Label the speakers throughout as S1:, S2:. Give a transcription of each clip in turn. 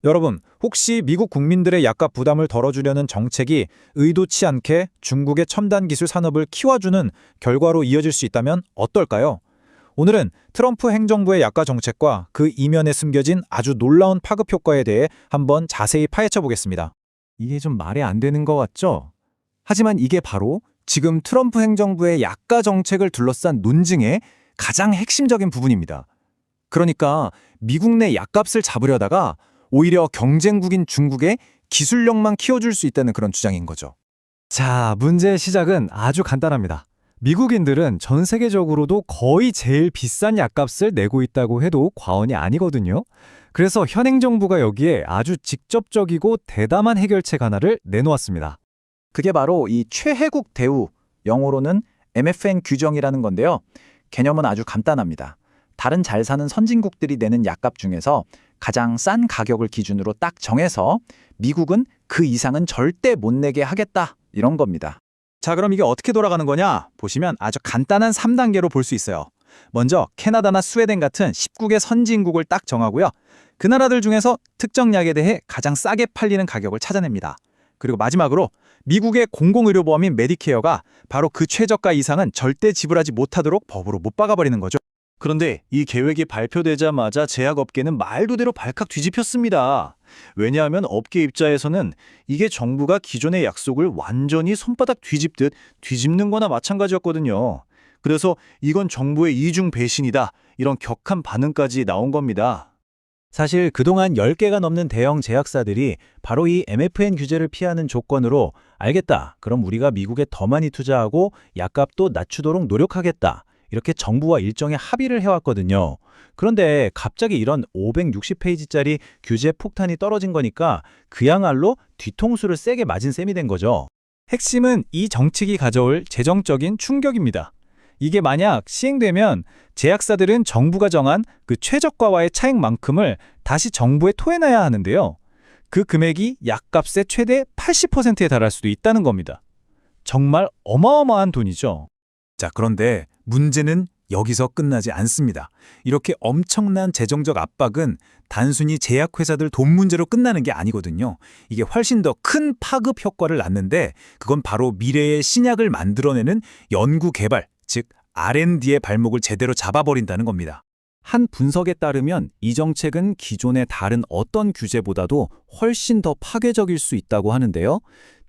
S1: 여러분, 혹시 미국 국민들의 약값 부담을 덜어주려는 정책이 의도치 않게 중국의 첨단 기술 산업을 키워주는 결과로 이어질 수 있다면 어떨까요? 오늘은 트럼프 행정부의 약가 정책과 그 이면에 숨겨진 아주 놀라운 파급 효과에 대해 한번 자세히 파헤쳐 보겠습니다.
S2: 이게 좀 말이 안 되는 것 같죠? 하지만 이게 바로 지금 트럼프 행정부의 약가 정책을 둘러싼 논증의 가장 핵심적인 부분입니다. 그러니까 미국 내 약값을 잡으려다가 오히려 경쟁국인 중국의 기술력만 키워줄 수 있다는 그런 주장인 거죠. 자, 문제의 시작은 아주 간단합니다. 미국인들은 전 세계적으로도 거의 제일 비싼 약값을 내고 있다고 해도 과언이 아니거든요. 그래서 현 행정부가 여기에 아주 직접적이고 대담한 해결책 하나를 내놓았습니다.
S3: 그게 바로 이 최혜국 대우, 영어로는 MFN 규정이라는 건데요. 개념은 아주 간단합니다. 다른 잘 사는 선진국들이 내는 약값 중에서 가장 싼 가격을 기준으로 딱 정해서 미국은 그 이상은 절대 못 내게 하겠다, 이런 겁니다.
S1: 자, 그럼 이게 어떻게 돌아가는 거냐? 보시면 아주 간단한 3단계로 볼 수 있어요. 먼저 캐나다나 스웨덴 같은 10국의 선진국을 딱 정하고요. 그 나라들 중에서 특정 약에 대해 가장 싸게 팔리는 가격을 찾아냅니다. 그리고 마지막으로 미국의 공공의료보험인 메디케어가 바로 그 최저가 이상은 절대 지불하지 못하도록 법으로 못 박아버리는 거죠.
S4: 그런데 이 계획이 발표되자마자 제약업계는 말 그대로 발칵 뒤집혔습니다. 왜냐하면 업계 입장에서는 이게 정부가 기존의 약속을 완전히 손바닥 뒤집듯 뒤집는 거나 마찬가지였거든요. 그래서 이건 정부의 이중 배신이다, 이런 격한 반응까지 나온 겁니다.
S5: 사실 그동안 10개가 넘는 대형 제약사들이 바로 이 MFN 규제를 피하는 조건으로 알겠다, 그럼 우리가 미국에 더 많이 투자하고 약값도 낮추도록 노력하겠다, 이렇게 정부와 일정의 합의를 해왔거든요. 그런데 갑자기 이런 560페이지짜리 규제 폭탄이 떨어진 거니까 그야말로 뒤통수를 세게 맞은 셈이 된 거죠.
S1: 핵심은 이 정책이 가져올 재정적인 충격입니다. 이게 만약 시행되면 제약사들은 정부가 정한 그 최저가와의 차익만큼을 다시 정부에 토해내야 하는데요. 그 금액이 약값의 최대 80%에 달할 수도 있다는 겁니다. 정말 어마어마한 돈이죠.
S2: 자, 그런데 문제는 여기서 끝나지 않습니다. 이렇게 엄청난 재정적 압박은 단순히 제약회사들 돈 문제로 끝나는 게 아니거든요. 이게 훨씬 더 큰 파급 효과를 낳는데 그건 바로 미래의 신약을 만들어내는 연구개발, 즉 R&D의 발목을 제대로 잡아버린다는 겁니다.
S5: 한 분석에 따르면 이 정책은 기존의 다른 어떤 규제보다도 훨씬 더 파괴적일 수 있다고 하는데요.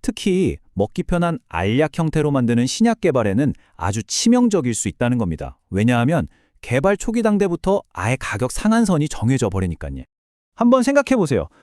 S5: 특히 먹기 편한 알약 형태로 만드는 신약 개발에는 아주 치명적일 수 있다는 겁니다. 왜냐하면 개발 초기 단계부터 아예 가격 상한선이 정해져 버리니까요.
S1: 한번 생각해 보세요.